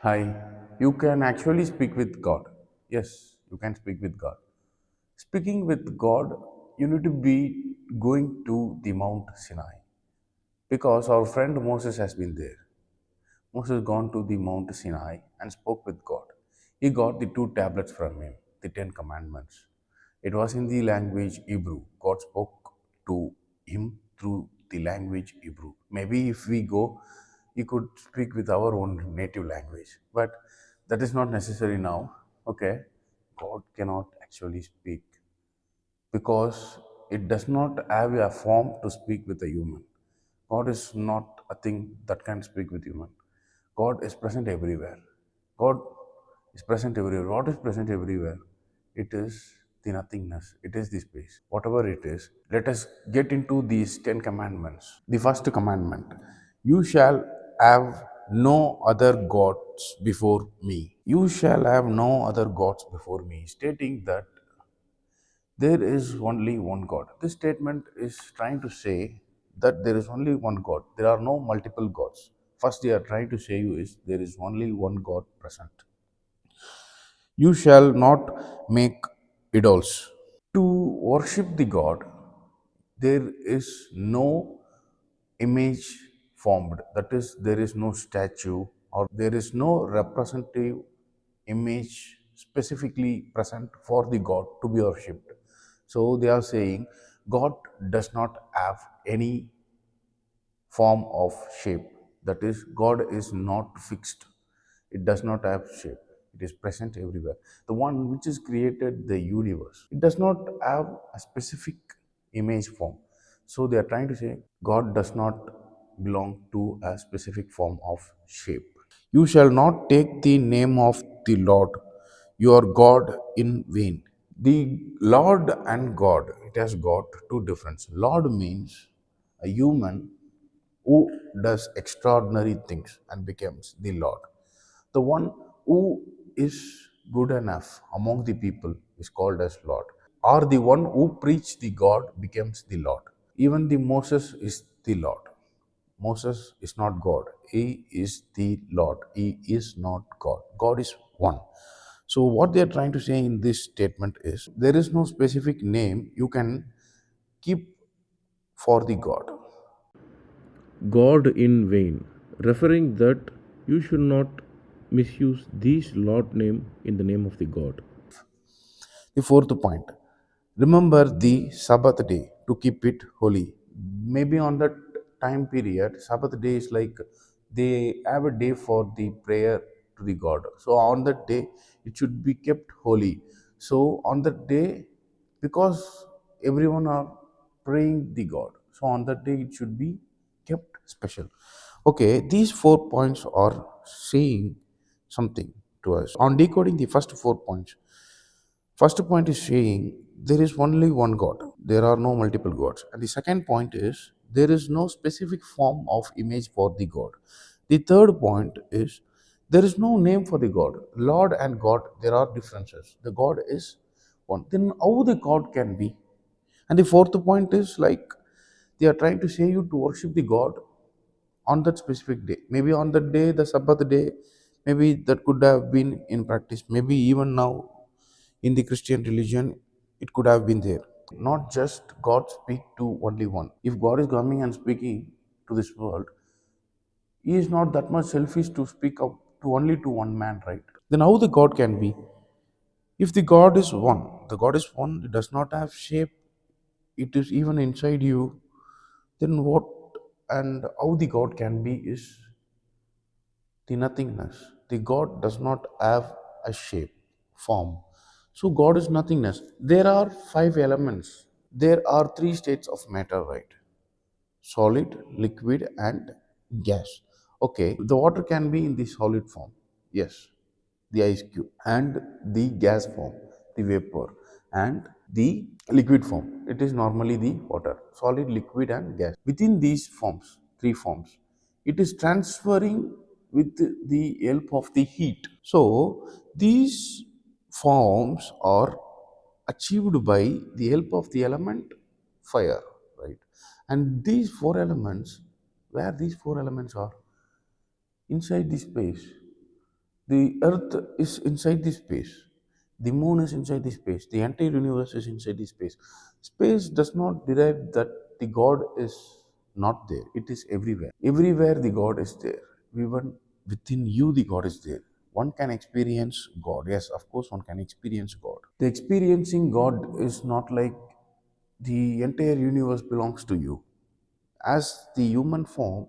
Hi, you can actually speak with God. Yes, you can speak with God. Speaking with God, you need to be going to the Mount Sinai because our friend Moses has been there. Moses gone to the Mount Sinai and spoke with God. He got the two tablets from him, the Ten Commandments. It was in the language Hebrew. God spoke to him through the language Hebrew. Maybe if we go, he could speak with our own native language. But that is not necessary now. Okay? God cannot actually speak because it does not have a form to speak with a human. God is not a thing that can speak with human. God is present everywhere. God is present everywhere. What is present everywhere? It is the nothingness. It is the space. Whatever it is, let us get into these 10 commandments. The first commandment, you shall have no other gods before me. You shall have no other gods before me, stating that there is only one God. This statement is trying to say that there is only one God. There are no multiple gods. First, they are trying to say you is there is only one God present. You shall not make idols. To worship the God, there is no image formed. That is, there is no statue or there is no representative image specifically present for the God to be worshipped. So they are saying God does not have any form of shape. That is, God is not fixed. It does not have shape. It is present everywhere. The one which has created the universe, it does not have a specific image form. So they are trying to say God does not belong to a specific form of shape. You shall not take the name of the Lord your God in vain. The Lord and God, it has got two difference. Lord means a human who does extraordinary things and becomes the Lord. The one who is good enough among the people is called as Lord. Or the one who preach the God becomes the Lord. Even the Moses is the Lord. Moses is not God. He is the Lord. He is not God. God is one. So what they are trying to say in this statement is there is no specific name you can keep for the God. God in vain, referring that you should not misuse these Lord name in the name of the God. The fourth point, remember the Sabbath day to keep it holy. Maybe on that time period, Sabbath day is like they have a day for the prayer to the God. So on that day, it should be kept holy. So on that day, because everyone are praying the God, so on that day it should be kept special. Okay, these 4 points are saying something to us. On decoding the first 4 points, first point is saying there is only one God. There are no multiple gods. And the second point is there is no specific form of image for the God. The third point is there is no name for the God. Lord and God, there are differences. The God is one. Then how the God can be? And the fourth point is like they are trying to say you to worship the God on that specific day. Maybe on that day, the Sabbath day, maybe that could have been in practice. Maybe even now in the Christian religion, it could have been there. Not just God speak to only one. If God is coming and speaking to this world, He is not that much selfish to speak up to only to one man, right? Then how the God can be? If the God is one, it does not have shape, it is even inside you, then what and how the God can be is the nothingness. The God does not have a shape, form. So God is nothingness. There are five elements. There are three states of matter, right? Solid, liquid, and gas. Okay, the water can be in the solid form. Yes, the ice cube, and the gas form, the vapor, and the liquid form. It is normally the water, solid, liquid, and gas. Within these forms, three forms, it is transferring with the help of the heat. So these forms are achieved by the help of the element fire, right? And these four elements, where these four elements are inside the space, The earth is inside the space, the moon is inside the space, the entire universe is inside the space. Space does not derive that the God is not there, it is everywhere. Everywhere the God is there. Even within you the God is there. One can experience God. Yes, of course, one can experience God. The experiencing God is not like the entire universe belongs to you. As the human form,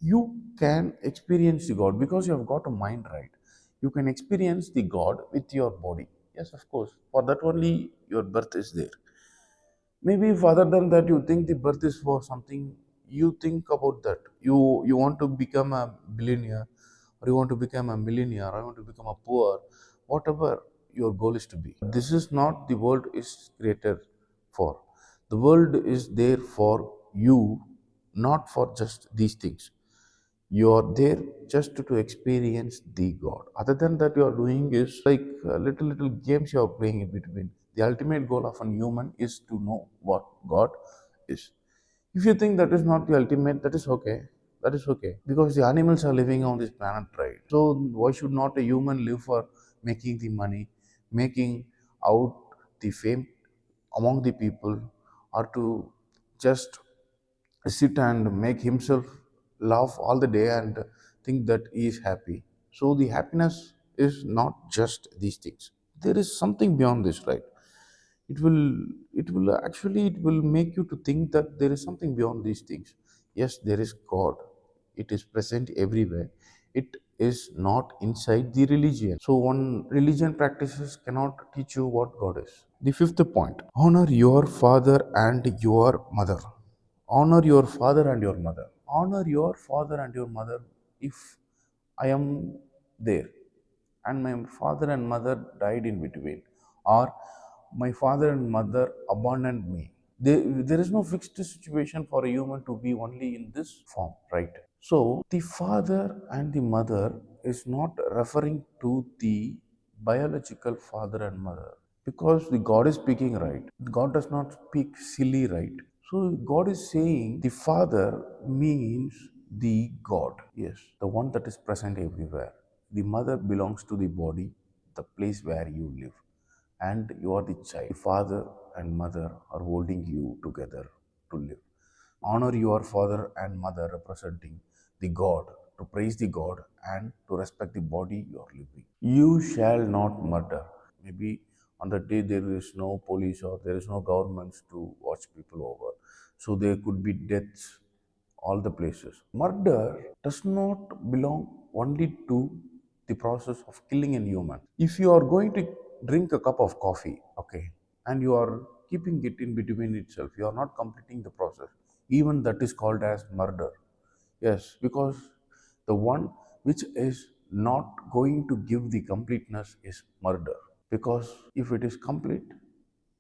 you can experience the God because you have got a mind, right? You can experience the God with your body. Yes, of course. For that only your birth is there. Maybe if other than that you think the birth is for something, you think about that. You want to become a billionaire, or you want to become a millionaire, or you want to become a poor, whatever your goal is to be. This is not the world is created for. The world is there for you, not for just these things. You are there just to experience the God. Other than that, you are doing is like little games you are playing in between. The ultimate goal of a human is to know what God is. If you think that is not the ultimate, that is okay. That is okay, because the animals are living on this planet, right? So why should not a human live for making the money, making out the fame among the people, or to just sit and make himself laugh all the day and think that he is happy? So the happiness is not just these things. There is something beyond this, right? It will it will make you to think that there is something beyond these things. Yes, there is God. It is present everywhere. It is not inside the religion. So one religion practices cannot teach you what God is. The fifth point: honor your father and your mother. Honor your father and your mother. Honor your father and your mother. If I am there and my father and mother died in between, or my father and mother abandoned me, there is no fixed situation for a human to be only in this form, right? So the father and the mother is not referring to the biological father and mother, because the God is speaking, right? God does not speak silly, right? So God is saying the Father means the God. Yes, the one that is present everywhere. The mother belongs to the body, the place where you live, and you are the child. The father and mother are holding you together to live. Honor your father and mother, representing the God, to praise the God and to respect the body you are living. You shall not murder. Maybe on that day there is no police or there is no governments to watch people over. So there could be deaths all the places. Murder does not belong only to the process of killing a human. If you are going to drink a cup of coffee, okay, and you are keeping it in between itself, you are not completing the process. Even that is called as murder. Yes, because the one which is not going to give the completeness is murder. Because if it is complete,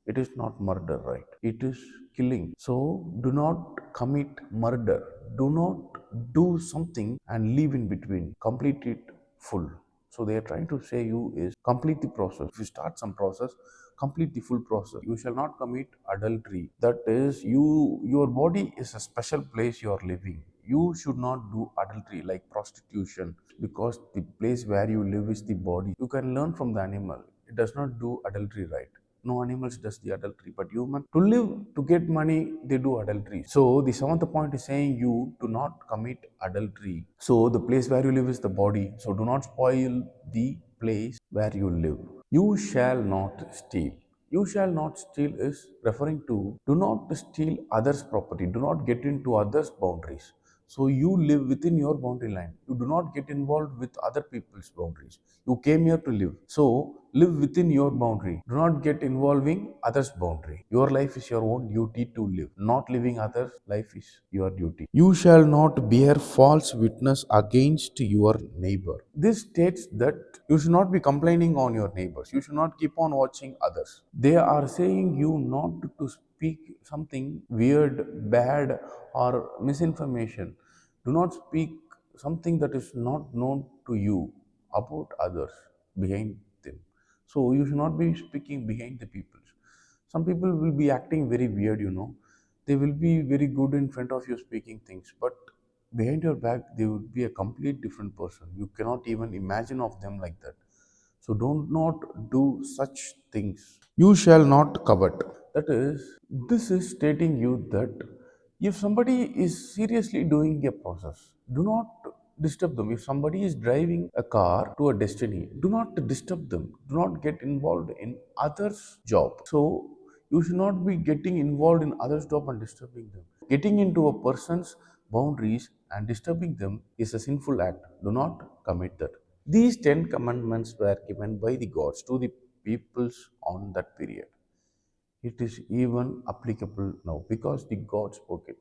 it is not murder, right? It is killing. So do not commit murder. Do not do something and leave in between. Complete it full. So they are trying to say you is complete the process. If you start some process, complete the full process. You shall not commit adultery. That is, your body is a special place you are living. You should not do adultery like prostitution, because the place where you live is the body. You can learn from the animal. It does not do adultery, right? No animals does the adultery, but human to live, to get money, they do adultery. So the seventh point is saying you do not commit adultery. So the place where you live is the body, so do not spoil the place where you live. You shall not steal. You shall not steal is referring to do not steal others property, do not get into others boundaries. So you live within your boundary line. You do not get involved with other people's boundaries. You came here to live. So live within your boundary. Do not get involving others' boundary. Your life is your own duty to live. Not living others' life is your duty. You shall not bear false witness against your neighbor. This states that you should not be complaining on your neighbors. You should not keep on watching others. They are saying you not to speak something weird, bad, or misinformation. Do not speak something that is not known to you about others behind them. So you should not be speaking behind the people. Some people will be acting very weird, They will be very good in front of you speaking things, but behind your back they would be a complete different person. You cannot even imagine of them like that. So do not do such things. You shall not covet. That is, this is stating you that if somebody is seriously doing a process, do not disturb them. If somebody is driving a car to a destiny, do not disturb them. Do not get involved in others' job. So you should not be getting involved in others' job and disturbing them. Getting into a person's boundaries and disturbing them is a sinful act. Do not commit that. These 10 commandments were given by the gods to the peoples on that period. It is even applicable now because the God spoke it.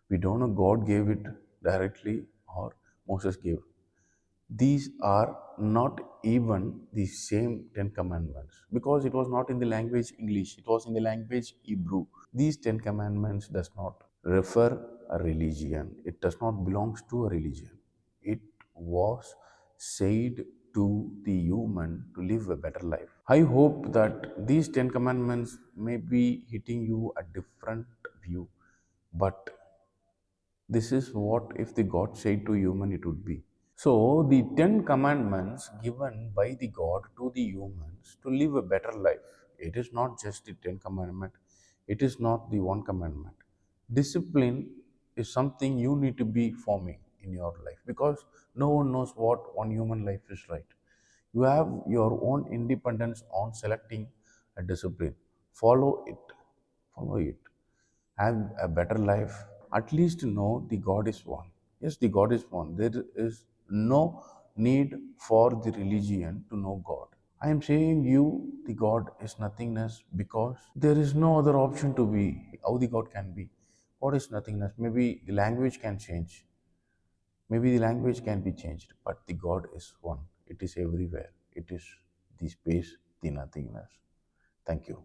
We don't know God gave it directly or Moses gave. These are not even the same 10 commandments because it was not in the language English, it was in the language Hebrew. These 10 commandments does not refer a religion. It does not belongs to a religion. It was said to the human to live a better life. I hope that these 10 commandments may be hitting you a different view, but this is what if the God said to human it would be. So the 10 commandments given by the God to the humans to live a better life. It is not just the 10 commandment. It is not the one commandment. Discipline is something you need to be forming in your life because no one knows what one human life is right. You have your own independence on selecting a discipline. Follow it. Follow it. Have a better life. At least know the God is one. Yes, the God is one. There is no need for the religion to know God. I am saying you the God is nothingness because there is no other option to be. How the God can be? What is nothingness? Maybe the language can change. Maybe the language can be changed, but the God is one. It is everywhere. It is the space, the nothingness. Thank you.